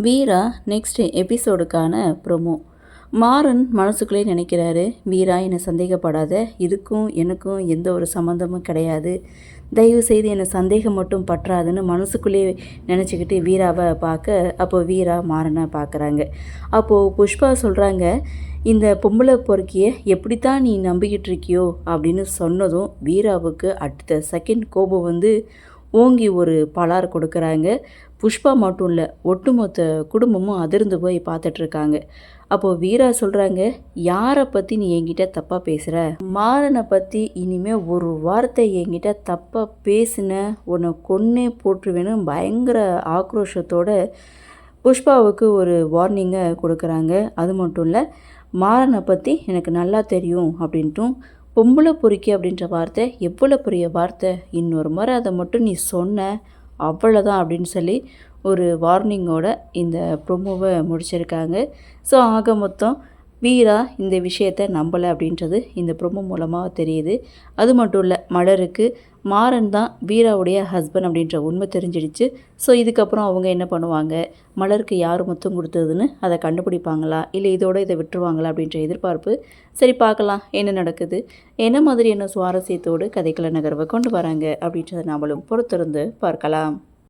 வீரா next எபிசோடுக்கான promo. Maran மனசுக்குள்ளே நினைக்கிறாரு, வீரா என்னை சந்தேகப்படாத, இதுக்கும் எனக்கும் எந்த ஒரு சம்மந்தமும் கிடையாது, தயவு செய்து என்னை சந்தேகம் மட்டும் பற்றாதுன்னு மனசுக்குள்ளே நினச்சிக்கிட்டு வீராவை பார்க்க, அப்போது வீரா மாறனை பார்க்குறாங்க. அப்போது புஷ்பா சொல்கிறாங்க, இந்த பொம்பளை பொறுக்கியை எப்படித்தான் நீ நம்பிக்கிட்டு இருக்கியோ அப்படின்னு சொன்னதும் வீராவுக்கு அடுத்த செகண்ட் கோபம் வந்து ஓங்கி ஒரு பலார் கொடுக்குறாங்க. புஷ்பா மட்டும் இல்லை, ஒட்டுமொத்த குடும்பமும் அதிர்ந்து போய் பார்த்துட்ருக்காங்க. அப்போது வீரா சொல்கிறாங்க, யாரை பற்றி நீ என்கிட்ட தப்பாக பேசுகிற, மாறனை பற்றி இனிமேல் ஒரு வார்த்தை என்கிட்ட தப்பாக பேசின உன்னை கொன்னே போட்டுருவேன்னு பயங்கர ஆக்ரோஷத்தோட புஷ்பாவுக்கு ஒரு வார்னிங்கை கொடுக்குறாங்க. அது மட்டும் இல்லை, மாறனை பற்றி எனக்கு நல்லா தெரியும் அப்படின்ட்டும், பொம்பளை பொறுக்கி அப்படின்ற வார்த்தை எவ்வளோ பெரிய வார்த்தை, இன்னொரு முறை அதை மட்டும் நீ சொன்ன அவ்வளோதான் அப்படின்னு சொல்லி ஒரு வார்னிங்கோட இந்த ப்ரொமோவை முடிச்சிருக்காங்க. ஸோ ஆக மொத்தம் வீரா இந்த விஷயத்தை நம்பலை அப்படின்றது இந்த ப்ரொமோ மூலமாக தெரியுது. அது மட்டும் இல்லை, மலருக்கு மாறன் தான் வீராவுடைய ஹஸ்பண்ட் அப்படின்ற உண்மை தெரிஞ்சிடுச்சு. ஸோ இதுக்கப்புறம் அவங்க என்ன பண்ணுவாங்க, மலருக்கு யார் முத்தம் கொடுத்ததுன்னு அதை கண்டுபிடிப்பாங்களா, இல்லை இதோடு இதை விட்டுருவாங்களா அப்படின்ற எதிர்பார்ப்பு. சரி, பார்க்கலாம் என்ன நடக்குது, என்ன மாதிரியான சுவாரஸ்யத்தோடு கதைக்கள நகர்வை கொண்டு வராங்க அப்படின்றத நாமளும் பொறுத்திருந்து பார்க்கலாம்.